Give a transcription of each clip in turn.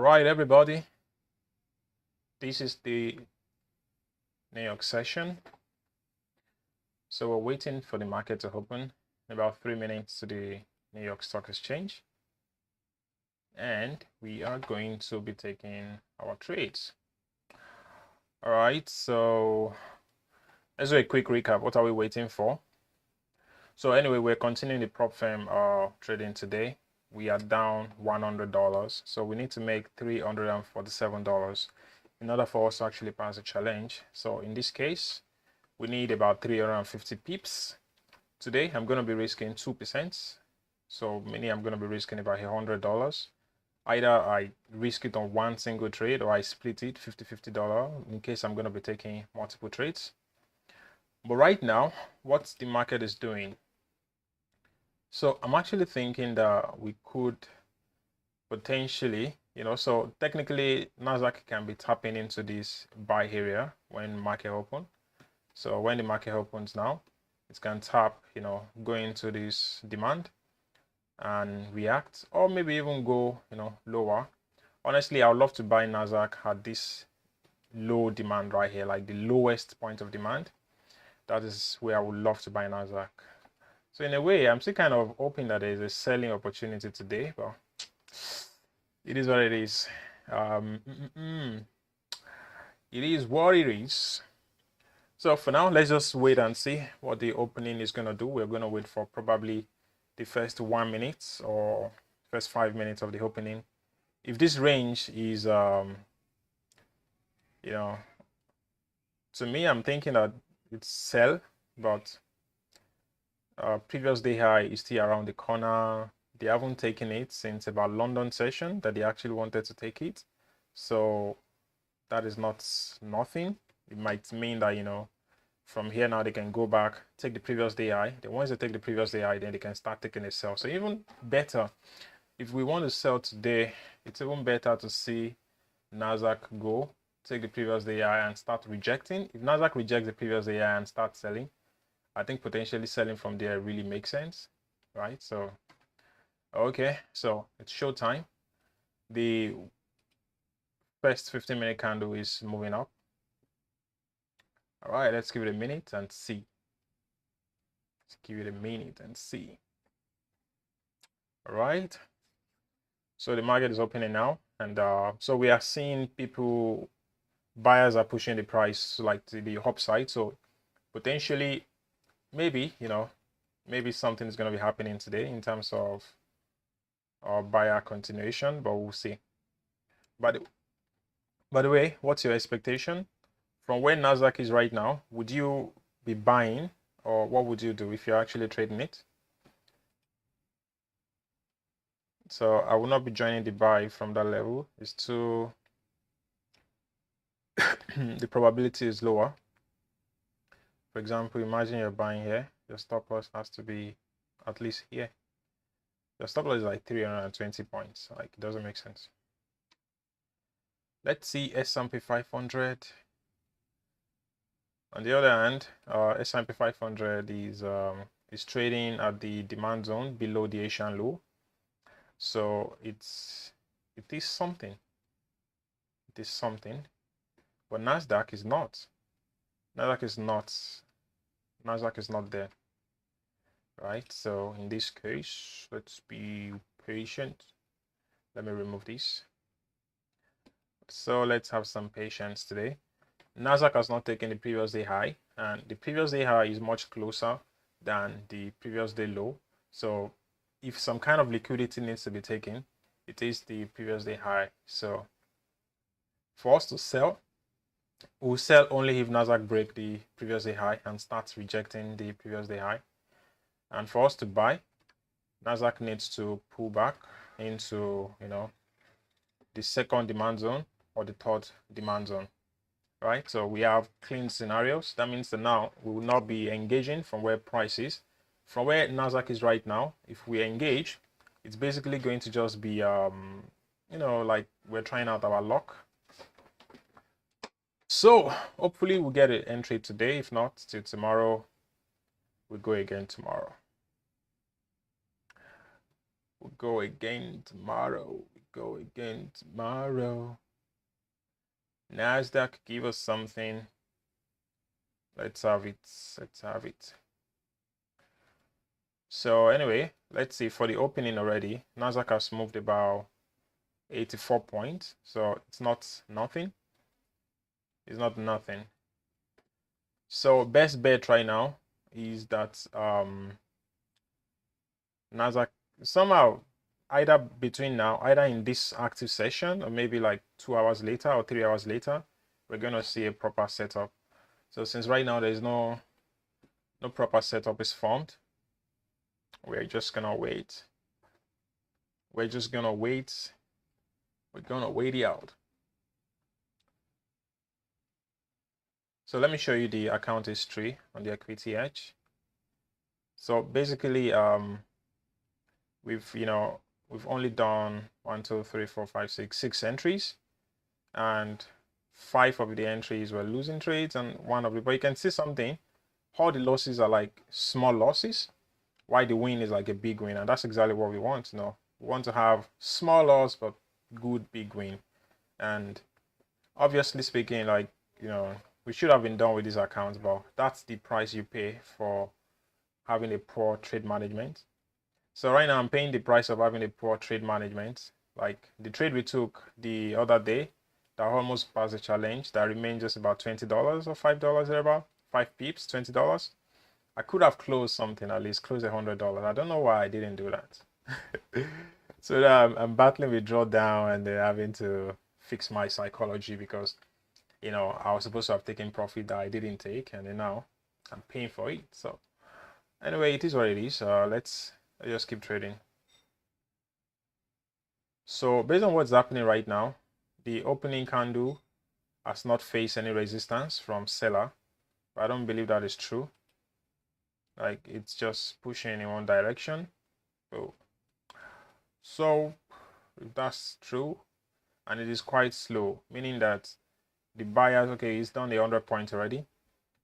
Right, everybody, this is the New York session. So we're waiting for the market to open in about 3 minutes to the New York Stock Exchange. And we are going to be taking our trades. All right, so let's do a quick recap. What are we waiting for? So anyway, we're continuing the prop firm trading today. We are down $100. So we need to make $347 in order for us to actually pass the challenge. So in this case, we need about 350 pips. Today, I'm going to be risking 2%. So meaning I'm going to be risking about $100. Either I risk it on one single trade or I split it $50 in case I'm going to be taking multiple trades. But right now, what the market is doing. So I'm actually thinking that we could potentially, so technically NASDAQ can be tapping into this buy area when market open. So when the market opens now, it can tap, go into this demand and react, or maybe even go, lower. Honestly, I would love to buy NASDAQ at this low demand right here, like the lowest point of demand. That is where I would love to buy NASDAQ. So in a way, I'm still kind of hoping that there's a selling opportunity today, but it is what it is. It is what it is. So for now, let's just wait and see what the opening is going to do. We're going to wait for probably the first 1 minute or first 5 minutes of the opening. If this range is, to me, I'm thinking that it's sell, but previous day high is still around the corner. They haven't taken it since about London session that they actually wanted to take it. So that is not nothing. It might mean that, from here now they can go back, take the previous day high. Then once they take the previous day high, then they can start taking a sell. So even better, if we want to sell today, it's even better to see NASDAQ go, take the previous day high and start rejecting. If NASDAQ rejects the previous day high and start selling, I think potentially selling from there really makes sense, right? So, okay, so it's showtime. The first 15-minute candle is moving up. All right, let's give it a minute and see. Let's give it a minute and see. All right. So the market is opening now. And so we are seeing people, buyers are pushing the price like to the upside. So potentially, maybe, maybe something is going to be happening today in terms of buyer continuation, but we'll see. By the way, what's your expectation? From where NASDAQ is right now, would you be buying or what would you do if you're actually trading it? So I will not be joining the buy from that level. It's too, the probability is lower. For example, imagine you're buying here. Your stop loss has to be at least here. Your stop loss is like 320 points. Like, it doesn't make sense. Let's see S&P 500. On the other hand, S&P 500 is trading at the demand zone below the Asian low. So it is something. It is something. But NASDAQ is not. NASDAQ is not. NASDAQ is not there. Right? So in this case, let's be patient. Let me remove this. So let's have some patience today. NASDAQ has not taken the previous day high, and the previous day high is much closer than the previous day low. So if some kind of liquidity needs to be taken, it is the previous day high. So for us to sell, we'll sell only if NASDAQ break the previous day high and starts rejecting the previous day high. And for us to buy, NASDAQ needs to pull back into, the second demand zone or the third demand zone. Right, so we have clean scenarios. That means that now we will not be engaging from where price is. From where NASDAQ is right now, if we engage, it's basically going to just be, like we're trying out our luck. So hopefully we'll get an entry today. If not, till tomorrow, we'll go again tomorrow. We'll go again tomorrow. go again tomorrow. NASDAQ, give us something. Let's have it. Let's have it. So anyway, let's see, for the opening already, NASDAQ has moved about 84 points. So it's not nothing. It's not nothing. So best bet right now is that NASDAQ somehow either between now, either in this active session or maybe like 2 hours later or 3 hours later, we're gonna see a proper setup. So since right now there's no proper setup is formed, we're just gonna wait. We're just gonna wait. We're gonna wait it out. So let me show you the account history on the equity edge. So basically, we've only done 1, 2, 3, 4, 5, 6 entries, and 5 of the entries were losing trades, and 1 of the, but you can see something. All the losses are like small losses, while the win is like a big win, and that's exactly what we want. We want to have small loss but good big win. And obviously speaking, like, we should have been done with these accounts, but that's the price you pay for having a poor trade management. So right now I'm paying the price of having a poor trade management. Like the trade we took the other day that almost passed the challenge, that remained just about $20 or $5 thereabout, 5 pips, $20. I could have closed something, at least close $100. I don't know why I didn't do that. So I'm battling with drawdown and then having to fix my psychology because I was supposed to have taken profit that I didn't take, and then now I'm paying for it. So anyway, it is what it is. Let's just keep trading. So based on what's happening right now, the opening candle has not faced any resistance from seller, but I don't believe that is true. Like it's just pushing in one direction. So if that's true, and it is quite slow, meaning that the buyers, okay, it's done the 100 points already,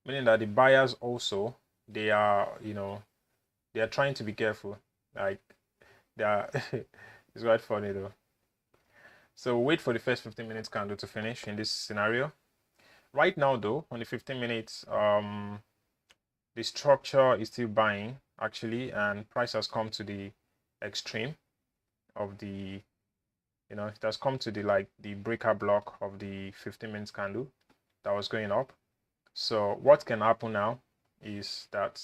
meaning that the buyers also, they are they are trying to be careful. Like they are it's quite funny though. So wait for the first 15 minutes candle to finish in this scenario. Right now though, on the 15 minutes, the structure is still buying actually, and price has come to the extreme of the it has come to the breaker block of the 15 minutes candle that was going up. So what can happen now is that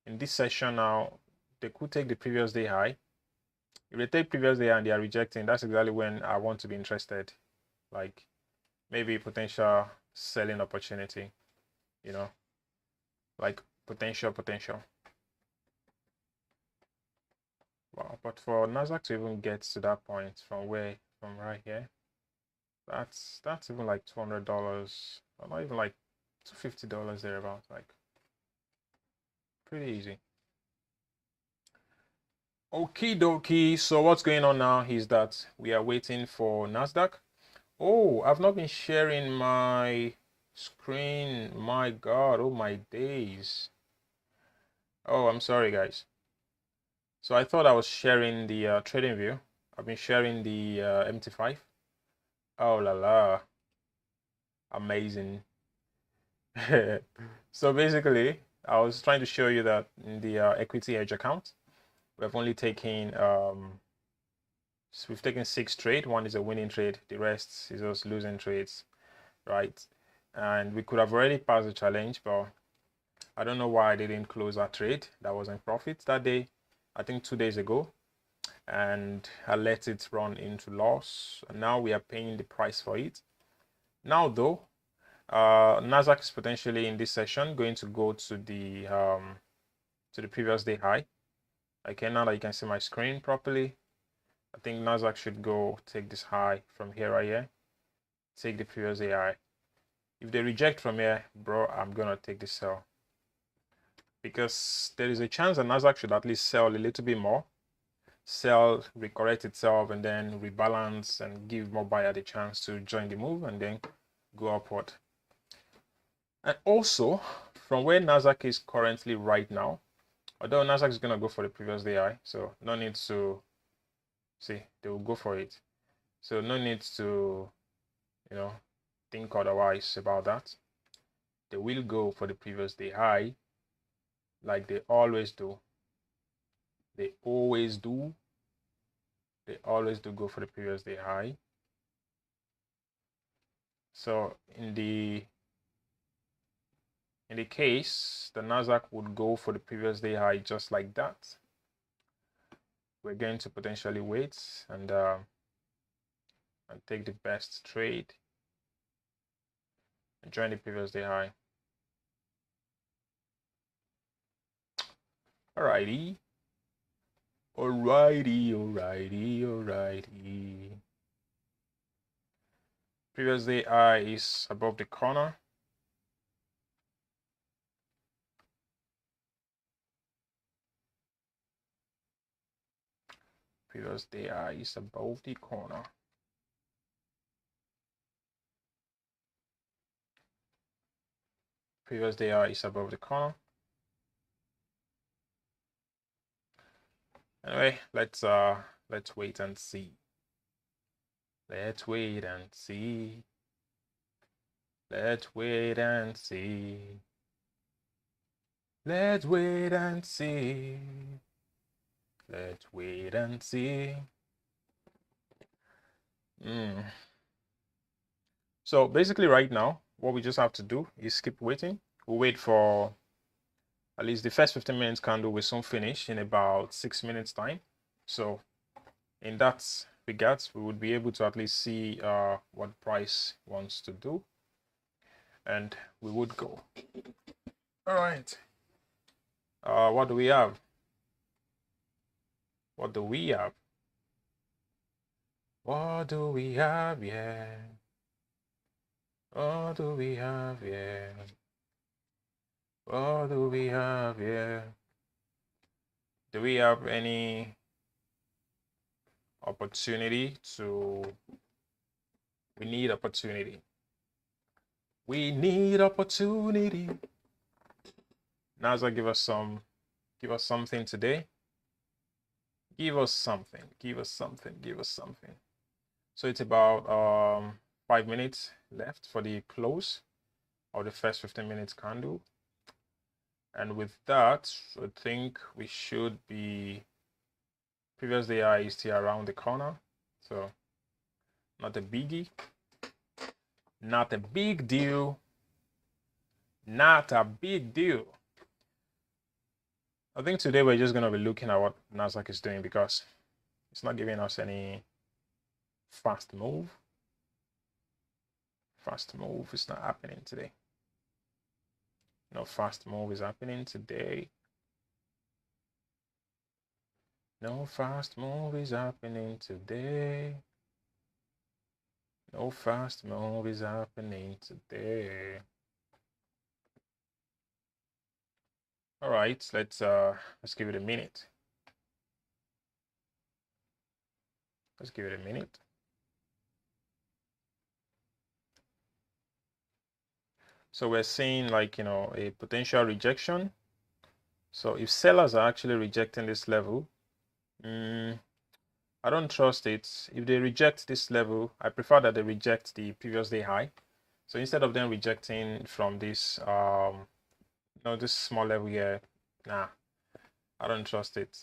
in this session now, they could take the previous day high. If they take previous day and they are rejecting, that's exactly when I want to be interested. Like maybe potential selling opportunity, like potential. Wow, but for NASDAQ to even get to that point from right here, that's even like $200, or not even like $250 thereabouts, like pretty easy. Okie dokie. So what's going on now is that we are waiting for NASDAQ. Oh, I've not been sharing my screen. My God, oh my days. Oh, I'm sorry, guys. So I thought I was sharing the trading view. I've been sharing the MT5. Oh la la, amazing. So basically, I was trying to show you that in the equity hedge account, we've only taken so we've taken 6 trades. 1 is a winning trade, the rest is just losing trades, right? And we could have already passed the challenge, but I don't know why I didn't close that trade that was in profit that day, I think 2 days ago, and I let it run into loss, and now we are paying the price for it. Now though, NASDAQ is potentially in this session going to go to the previous day high. Okay, now that you can see my screen properly, I think NASDAQ should go take this high from here right here, take the previous day high. If they reject from here, bro, I'm gonna take the sell, because there is a chance that NASDAQ should at least sell a little bit more, sell, recorrect itself, and then rebalance and give more buyer the chance to join the move and then go upward. And also, from where NASDAQ is currently right now, although NASDAQ is going to go for the previous day high, so no need to see, they will go for it. So no need to, think otherwise about that. They will go for the previous day high like they always do. They always do. They always do go for the previous day high. So in the case the NASDAQ would go for the previous day high just like that, we're going to potentially wait and take the best trade and join the previous day high. Alrighty. Previous day high is above the corner. Previous day high is above the corner. Previous day high is above the corner. Anyway, let's wait and see. Let's wait and see. Let's wait and see. Let's wait and see. Let's wait and see. So basically right now, what we just have to do is keep waiting. We'll wait for at least the first 15 minutes candle will soon finish in about 6 minutes time. So in that regards, we would be able to at least see what price wants to do, and we would go. All right. What do we have? What do we have? What do we have? Yeah. What do we have? Yeah. What do we have? Yeah. Do we have any opportunity to? We need opportunity. We need opportunity. NASDAQ, give us something today. Give us something. Give us something. Give us something. So it's about 5 minutes left for the close of the first 15 minutes candle. And with that, I think we should be, previous day high is still around the corner. So not a biggie. Not a big deal. Not a big deal. I think today we're just going to be looking at what NASDAQ is doing because it's not giving us any fast move. Fast move is not happening today. No fast move is happening today. No fast move is happening today. No fast move is happening today. All right, let's give it a minute. Let's give it a minute. So we're seeing like, a potential rejection. So if sellers are actually rejecting this level, I don't trust it. If they reject this level, I prefer that they reject the previous day high. So instead of them rejecting from this, this small level here, nah, I don't trust it.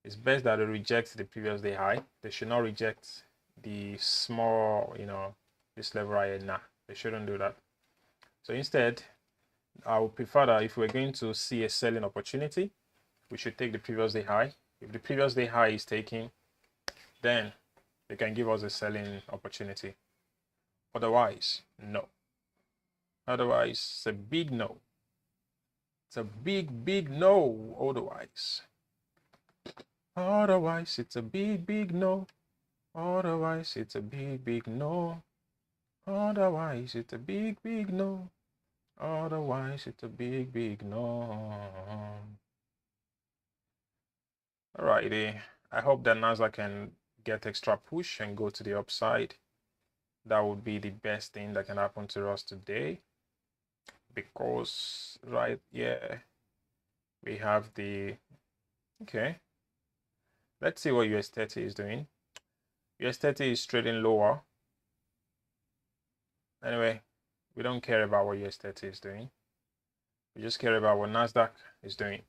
It's best that they reject the previous day high. They should not reject the small, this level right here. Nah, they shouldn't do that. So instead, I would prefer that if we're going to see a selling opportunity, we should take the previous day high. If the previous day high is taken, then they can give us a selling opportunity. Otherwise, no. Otherwise, it's a big no. It's a big, big no. Otherwise, it's a big, big no. Otherwise, it's a big, big no. Otherwise, it's a big, big no. Otherwise, it's a big, big no. Alrighty. I hope that NASDAQ can get extra push and go to the upside. That would be the best thing that can happen to us today. Because right here, we have the, okay. Let's see what US 30 is doing. US30 is trading lower. Anyway, we don't care about what US30 is doing. We just care about what NASDAQ is doing.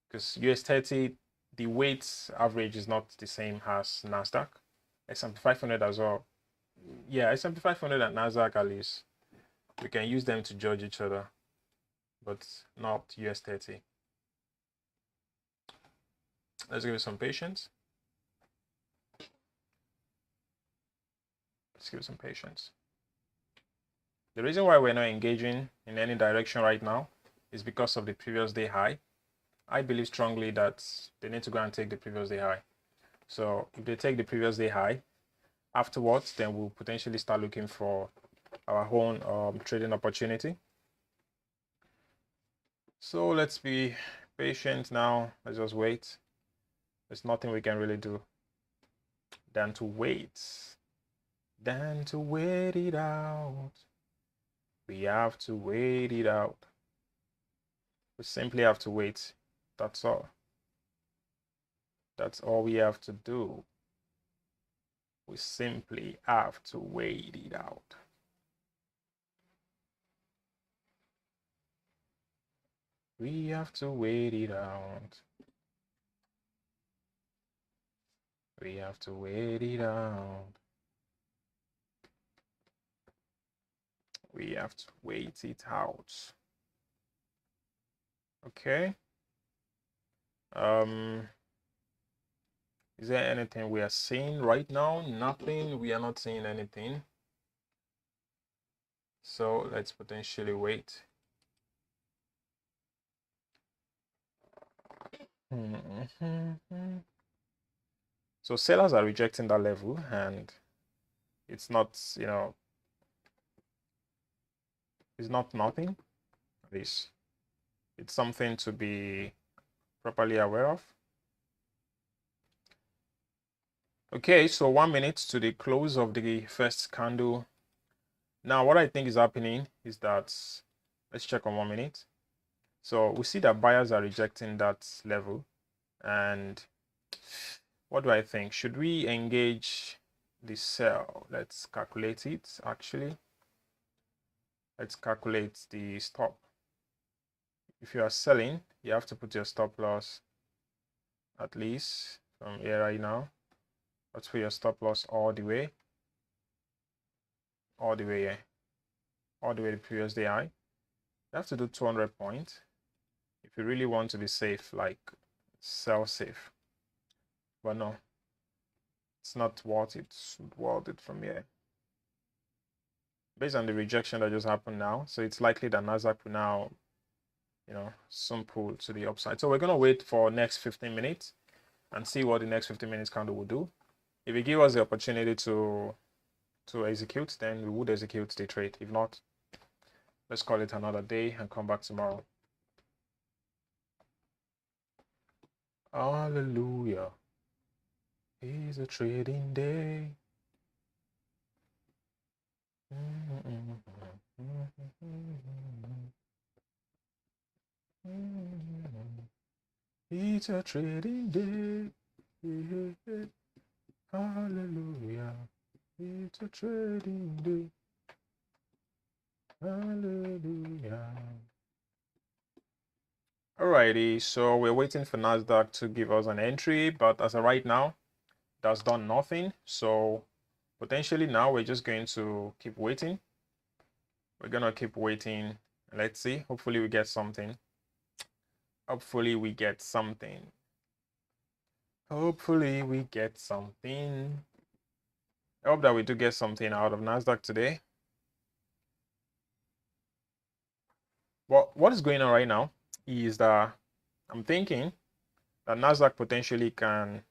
Because US30, the weight average is not the same as NASDAQ. S&P 500 as well. Yeah, S&P 500 and NASDAQ at least. We can use them to judge each other, but not US30. Let's give it some patience. Let's give it some patience. The reason why we're not engaging in any direction right now is because of the previous day high. I believe strongly that they need to go and take the previous day high. So if they take the previous day high, afterwards, then we'll potentially start looking for our own trading opportunity. So let's be patient now. Let's just wait. There's nothing we can really do than to wait. Than to wait it out. We have to wait it out. We simply have to wait. That's all. That's all we have to do. We simply have to wait it out. We have to wait it out. We have to wait it out. We have to wait it out. Okay. Is there anything we are seeing right now? Nothing. We are not seeing anything. So let's potentially wait. So sellers are rejecting that level, and it's not, you know, it's not nothing. It's something to be properly aware of. Okay, so 1 minute to the close of the first candle. Now, what I think is happening is that, let's check on 1 minute. So we see that buyers are rejecting that level. And what do I think? Should we engage the sell? Let's calculate it actually. Let's calculate the stop. If you are selling, you have to put your stop loss at least from here right now. Let's put your stop loss all the way. All the way here. All the way to the previous day high. You have to do 200 points if you really want to be safe, like sell safe. But no, it's not worth it. It's worth it from here. Based on the rejection that just happened now, so it's likely that NASDAQ will now, you know, soon pull to the upside. So we're gonna wait for next 15 minutes and see what the next 15 minutes candle will do. If it gives us the opportunity to execute, then we would execute the trade. If not, let's call it another day and come back tomorrow. Hallelujah. It's a trading day. It's a trading day. Hallelujah. It's a trading day. Hallelujah. Alrighty, so we're waiting for NASDAQ to give us an entry, but as of right now, that's done nothing. So potentially now we're just going to keep waiting. We're gonna keep waiting. Let's see. Hopefully we get something. Hopefully we get something. Hopefully we get something. I hope that we do get something out of NASDAQ today. Well, what is going on right now is that I'm thinking that NASDAQ potentially can,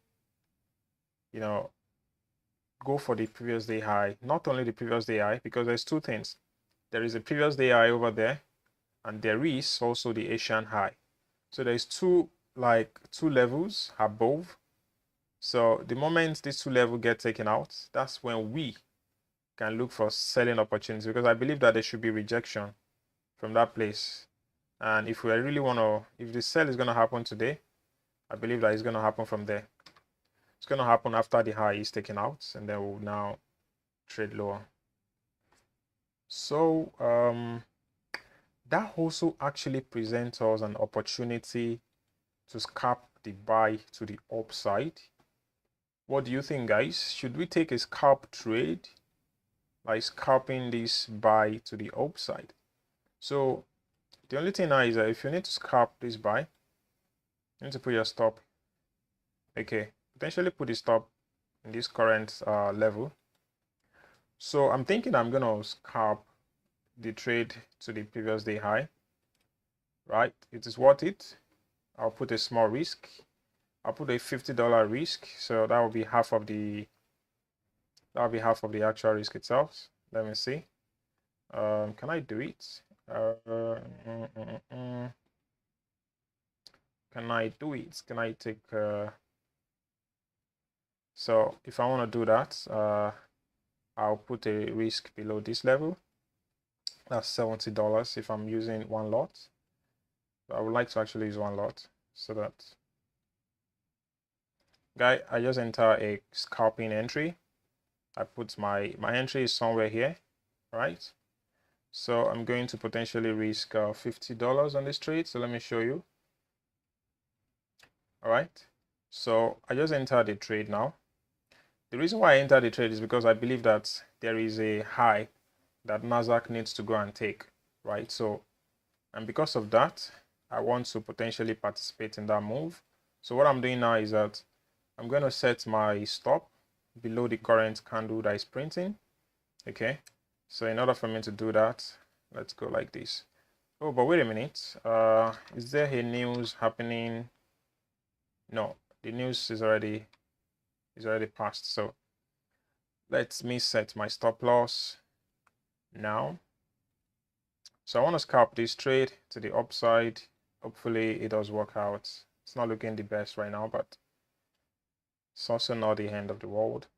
you know, go for the previous day high. Not only the previous day high, because there's two things. There is a previous day high over there, and there is also the Asian high. So there's two levels above. So the moment these two levels get taken out, that's when we can look for selling opportunities, because I believe that there should be rejection from that place. And if we really want to, if the sell is going to happen today, I believe that it's going to happen from there. It's going to happen after the high is taken out, and then we'll now trade lower. So that also actually presents us an opportunity to scalp the buy to the upside. What do you think, guys? Should we take a scalp trade, like scalping this buy to the upside? So the only thing now is that if you need to scalp this buy, you need to put your stop. Okay, potentially put the stop in this current level. So I'm thinking I'm gonna scalp the trade to the previous day high. Right, it is worth it. I'll put a small risk. I'll put a $50 risk, so that will be half of the actual risk itself. Let me see. Can I do it? Can I do it? Can I take so if I want to do that, I'll put a risk below this level. That's $70 if I'm using one lot. So I would like to actually use one lot, so that I just enter a scalping entry. I put my entry is somewhere here, right? So I'm going to potentially risk $50 on this trade. So let me show you. All right, so I just entered the trade now. The reason why I entered the trade is because I believe that there is a high that NASDAQ needs to go and take, right? So, and because of that, I want to potentially participate in that move. So what I'm doing now is that I'm going to set my stop below the current candle that is printing. Okay, so in order for me to do that, let's go like this. Oh, but wait a minute. Is there a news happening? No, the news is already passed. So let me set my stop loss now. So I want to scalp this trade to the upside. Hopefully it does work out. It's not looking the best right now, but it's also not the end of the world.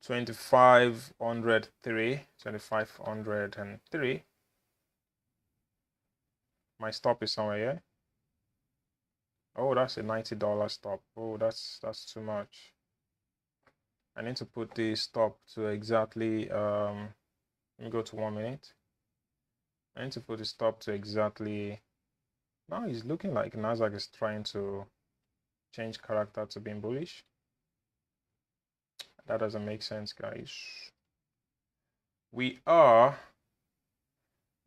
2503. My stop is somewhere here. Oh, that's a $90 stop. Oh, that's too much. I need to put the stop to exactly let me go to 1 minute. I need to put the stop to exactly. Now it's looking like NASDAQ is trying to change character to being bullish. That doesn't make sense, guys. We are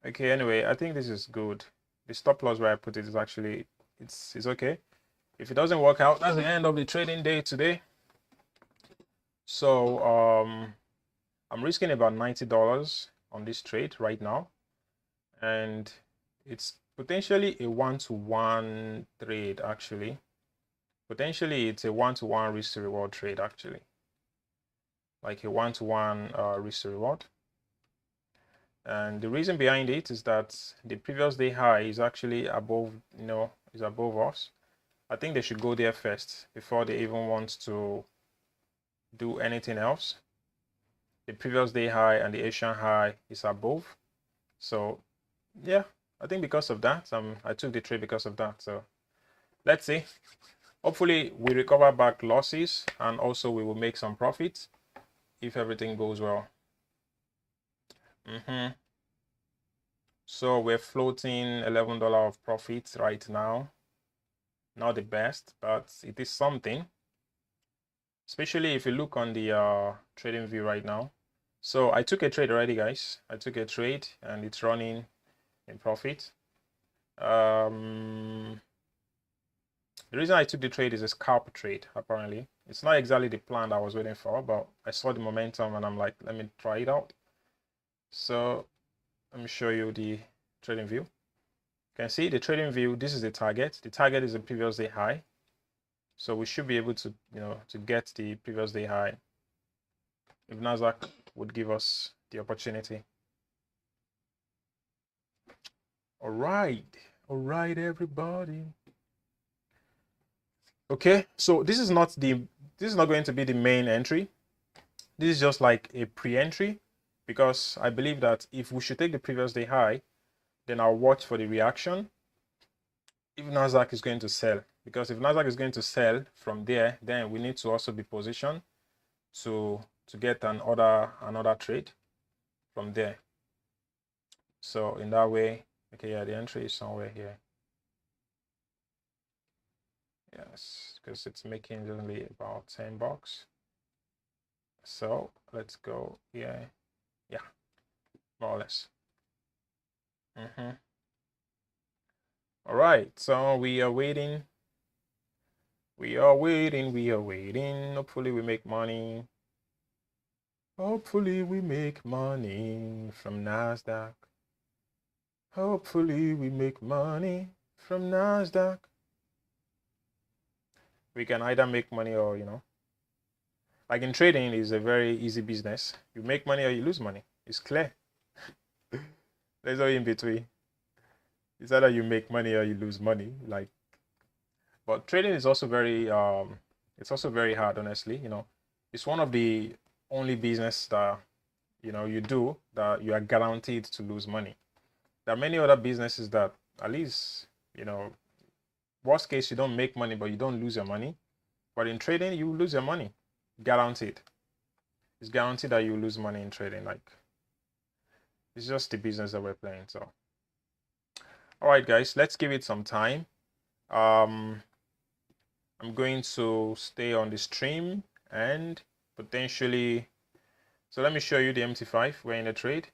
okay. Anyway, I think this is good. The stop loss where I put it is actually it's okay. If it doesn't work out, that's the end of the trading day today. So I'm risking about $90 on this trade right now, and it's potentially a one-to-one trade. Actually, potentially it's a one-to-one risk to reward trade, actually, like a one-to-one risk to reward. And the reason behind it is that the previous day high is actually above, is above us. I think they should go there first before they even want to do anything else. The previous day high and the Asian high is above. So yeah, I think because of that, I took the trade because of that. So let's see. Hopefully we recover back losses, and also we will make some profits if everything goes well. So we're floating $11 of profits right now. Not the best, but it is something, especially if you look on the trading view right now. So I took a trade already, guys. I took a trade and it's running in profit. The reason I took the trade is a scalp trade. Apparently it's not exactly the plan I was waiting for, but I saw the momentum and I'm like, let me try it out. So let me show you the trading view. You can see the trading view. This is the target. The target is the previous day high, so we should be able to to get the previous day high if NASDAQ would give us the opportunity. All right, everybody. Okay, so this is not going to be the main entry. This is just like a pre-entry, because I believe that if we should take the previous day high, then I'll watch for the reaction. If NASDAQ is going to sell, because if NASDAQ is going to sell from there, then we need to also be positioned to get another trade from there. So in that way, okay, yeah, the entry is somewhere here. Yes, because it's making only about $10. So let's go here. Yeah, more or less. All right, so we are waiting. Hopefully we make money. Hopefully we make money from NASDAQ. Hopefully we make money from NASDAQ. We can either make money or, like in trading is a very easy business. You make money or you lose money. It's clear. There's no in between. It's either you make money or you lose money. But trading is also very it's also very hard, honestly. It's one of the only business that you do that you are guaranteed to lose money. There are many other businesses that at least worst case you don't make money but you don't lose your money. But in trading you lose your money, guaranteed. It's guaranteed that you lose money in trading. It's just the business that we're playing. So all right, guys, let's give it some time. I'm going to stay on the stream and potentially, so let me show you the MT5. We're in a trade.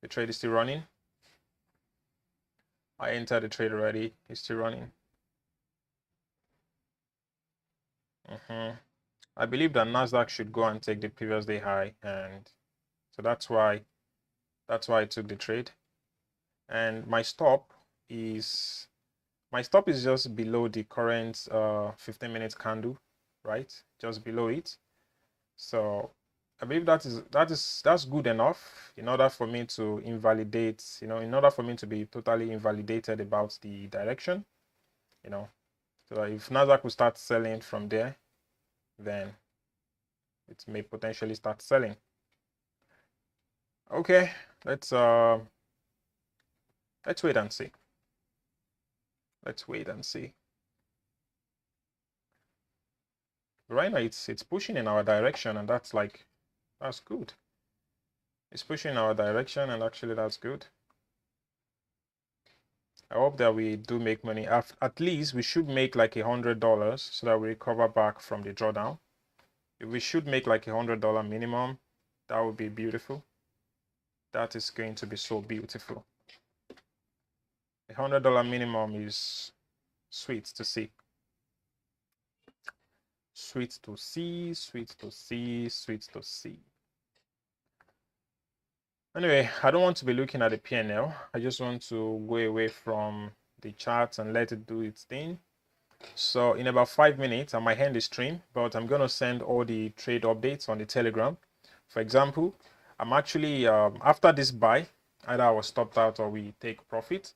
The trade is still running. I entered the trade already. It's still running. I believe that NASDAQ should go and take the previous day high, and so that's why I took the trade. And my stop is just below the current 15-minute candle, right? Just below it. So I believe that's good enough in order for me to invalidate, in order for me to be totally invalidated about the direction, so if NASDAQ will start selling from there, then it may potentially start selling. Okay, let's wait and see. Let's wait and see. Right now it's pushing in our direction, and that's good. It's pushing in our direction, and actually that's good. I hope that we do make money. At least we should make like $100 so that we recover back from the drawdown. If we should make like $100 minimum, that would be beautiful. That is going to be so beautiful. $100 minimum is sweet to see. Sweet to see, sweet to see, sweet to see. Anyway, I don't want to be looking at the PNL. I just want to go away from the charts and let it do its thing. So in about 5 minutes, I might end the stream, but I'm going to send all the trade updates on the Telegram. For example, I'm actually, after this buy, either I was stopped out or we take profit.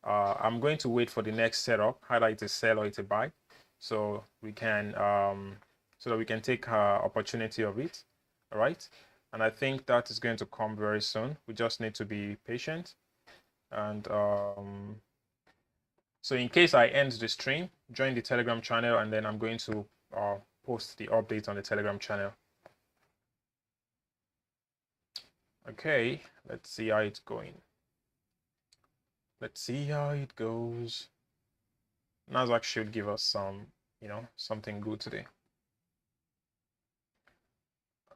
I'm going to wait for the next setup, either it's a sell or it's a buy, so we can so that we can take opportunity of it. All right, and I think that is going to come very soon. We just need to be patient. And so in case I end the stream, join the Telegram channel, and then I'm going to post the update on the Telegram channel. Okay, let's see how it's going. Let's see how it goes. NASDAQ should give us some, something good today.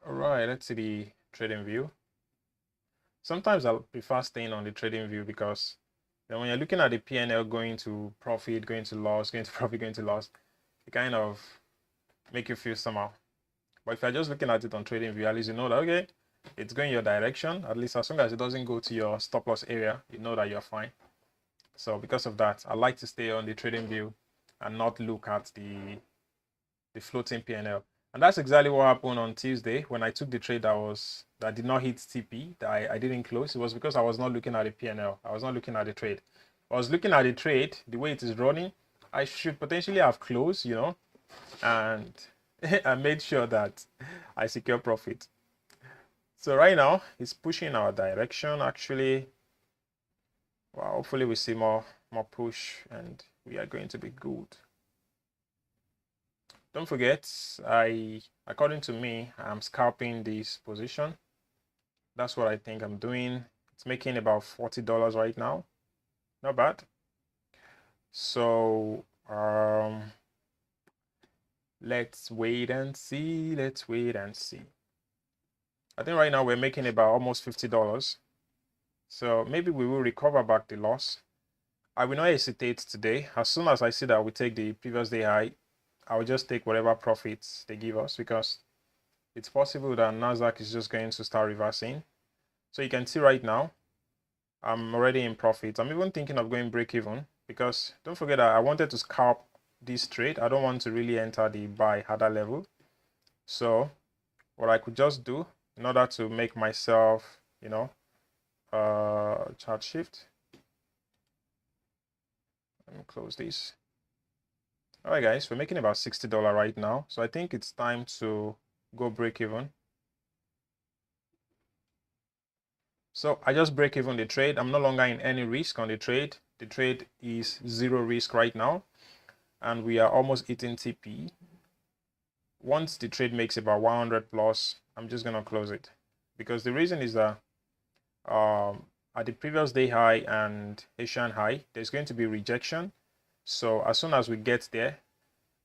All right, let's see the trading view. Sometimes I'll prefer staying on the trading view because when you're looking at the PNL going to profit, going to loss, going to profit, going to loss, it kind of make you feel somehow. But if you're just looking at it on trading view, at least you know that, okay, it's going your direction. At least as long as it doesn't go to your stop loss area, you know that you're fine. So because of that, I like to stay on the trading view and not look at the floating PNL. And that's exactly what happened on Tuesday when I took the trade that did not hit TP, that I didn't close. It was because I was not looking at the PNL. I was not looking at the trade. I was looking at the trade, the way it is running. I should potentially have closed, and I made sure that I secure profit. So right now it's pushing our direction. Actually, well, hopefully we see more push and we are going to be good. don't forget, according to me, I'm scalping this position. That's what I think I'm doing. It's making about $40 right now. Not bad. So let's wait and see. Let's wait and see. I think right now we're making about almost $50. So maybe we will recover back the loss. I will not hesitate today. As soon as I see that we take the previous day high, I will just take whatever profits they give us, because it's possible that NASDAQ is just going to start reversing. So you can see right now, I'm already in profit. I'm even thinking of going break even, because don't forget that I wanted to scalp this trade. I don't want to really enter the buy at that level. So what I could just do in order to make myself, chart shift. Let me close this. All right, guys, we're making about $60 right now. So I think it's time to go break even. So I just break even the trade. I'm no longer in any risk on the trade. The trade is zero risk right now, and we are almost hitting TP. Once the trade makes about 100 plus, I'm just gonna close it, because the reason is that at the previous day high and Asian high, there's going to be rejection. So as soon as we get there,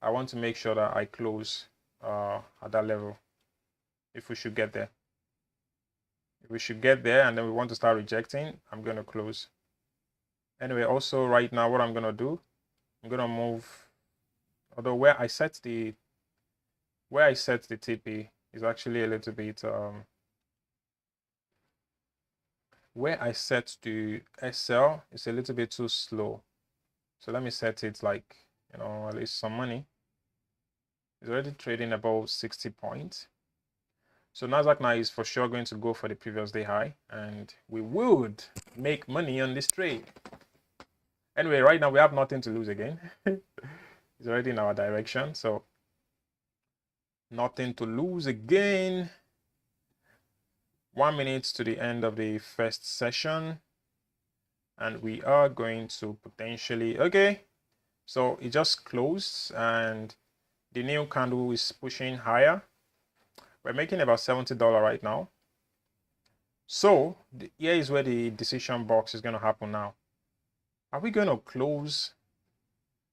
I want to make sure that I close at that level. If we should get there, and then we want to start rejecting, I'm going to close. Anyway, also right now, what I'm going to do, I'm going to move, although where I set the TP is actually a little bit, where I set the SL is a little bit too slow. So let me set it like, at least some money. It's already trading above 60 points. So NASDAQ now is for sure going to go for the previous day high, and we would make money on this trade. Anyway, right now we have nothing to lose again. It's already in our direction, so nothing to lose again. 1 minute to the end of the first session, and we are going to potentially, okay, so it just closed and the new candle is pushing higher. We're making about $70 right now. So here is where the decision box is going to happen now. Are we going to close?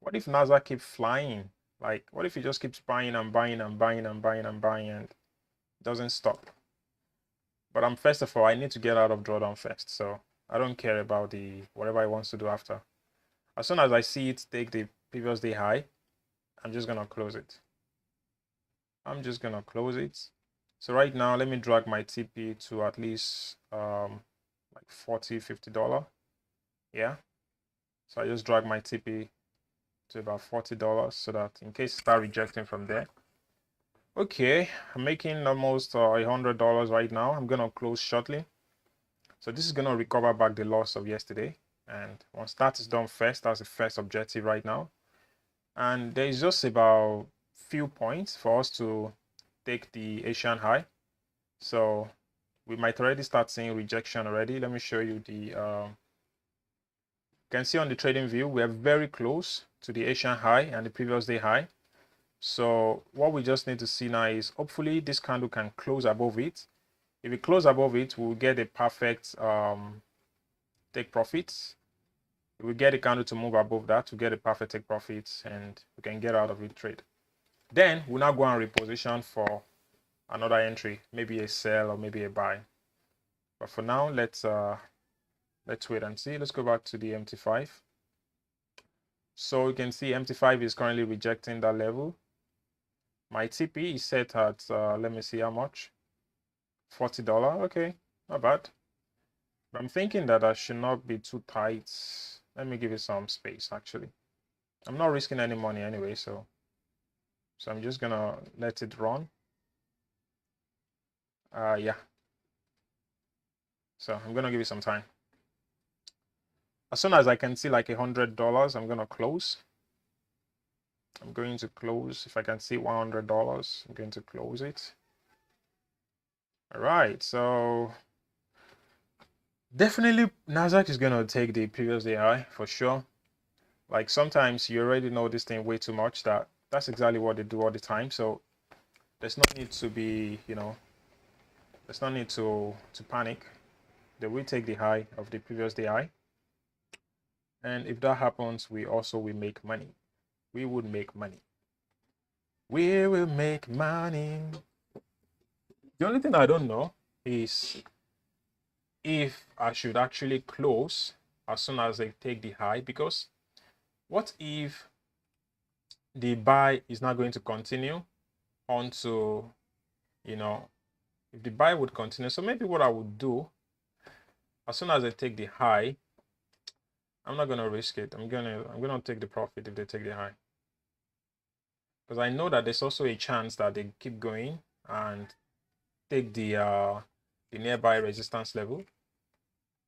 What if NASDAQ keeps flying? Like, what if it just keeps buying and buying and buying and buying and buying and doesn't stop? But first of all, I need to get out of drawdown first. So I don't care about the whatever I want to do after. As soon as I see it take the previous day high, I'm just going to close it. So right now, let me drag my TP to at least like $40, $50. Yeah. So I just drag my TP to about $40 so that in case I start rejecting from there. Okay, I'm making almost $100 right now. I'm gonna close shortly. So this is gonna recover back the loss of yesterday. And once that is done first, that's the first objective right now. And there is just about few points for us to take the Asian high. So we might already start seeing rejection already. Let me show you the you can see on the trading view we are very close to the Asian high and the previous day high. So what we just need to see now is hopefully this candle can close above it. If it closes above it, we'll get a perfect take profits. If we get the candle to move above that, we get a perfect take profits and we can get out of it trade. Then we'll now go and reposition for another entry, maybe a sell or maybe a buy. But for now, let's wait and see. Let's go back to the MT5. So you can see MT5 is currently rejecting that level. My TP is set at let me see how much, $40. Okay, not bad. But I'm thinking that I should not be too tight. Let me give it some space. Actually, I'm not risking any money anyway, so I'm just gonna let it run. Yeah. So I'm gonna give it some time. As soon as I can see like $100, I'm gonna close. I'm going to close. If I can see $100, I'm going to close it. All right, so definitely NASDAQ is gonna take the previous day high for sure. Like sometimes you already know this thing way too much that that's exactly what they do all the time. So there's no need to be, there's no need to panic. They will take the high of the previous day high, and if that happens, we also will make money. We would make money. We will make money. The only thing I don't know is if I should actually close as soon as they take the high, because what if the buy is not going to continue onto, if the buy would continue. So maybe what I would do, as soon as they take the high, I'm not gonna risk it. I'm gonna take the profit if they take the high, because I know that there's also a chance that they keep going and take the nearby resistance level.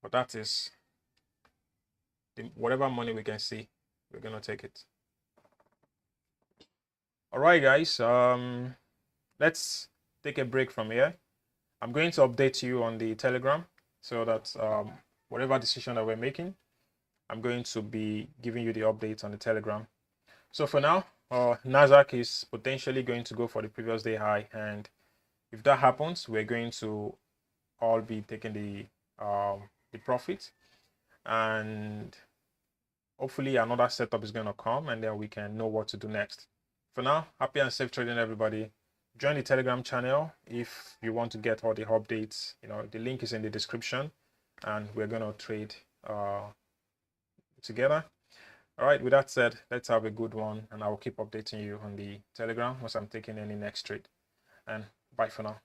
But that is whatever money we can see, we're gonna take it. All right, guys. Let's take a break from here. I'm going to update you on the Telegram so that whatever decision that we're making, I'm going to be giving you the updates on the Telegram. So for now, NASDAQ is potentially going to go for the previous day high, and if that happens, we're going to all be taking the profit, and hopefully another setup is going to come, and then we can know what to do next. For now, happy and safe trading, everybody. Join the Telegram channel if you want to get all the updates. The link is in the description, and we're going to trade together. All right, with that said, let's have a good one, and I will keep updating you on the Telegram once I'm taking any next trade. And bye for now.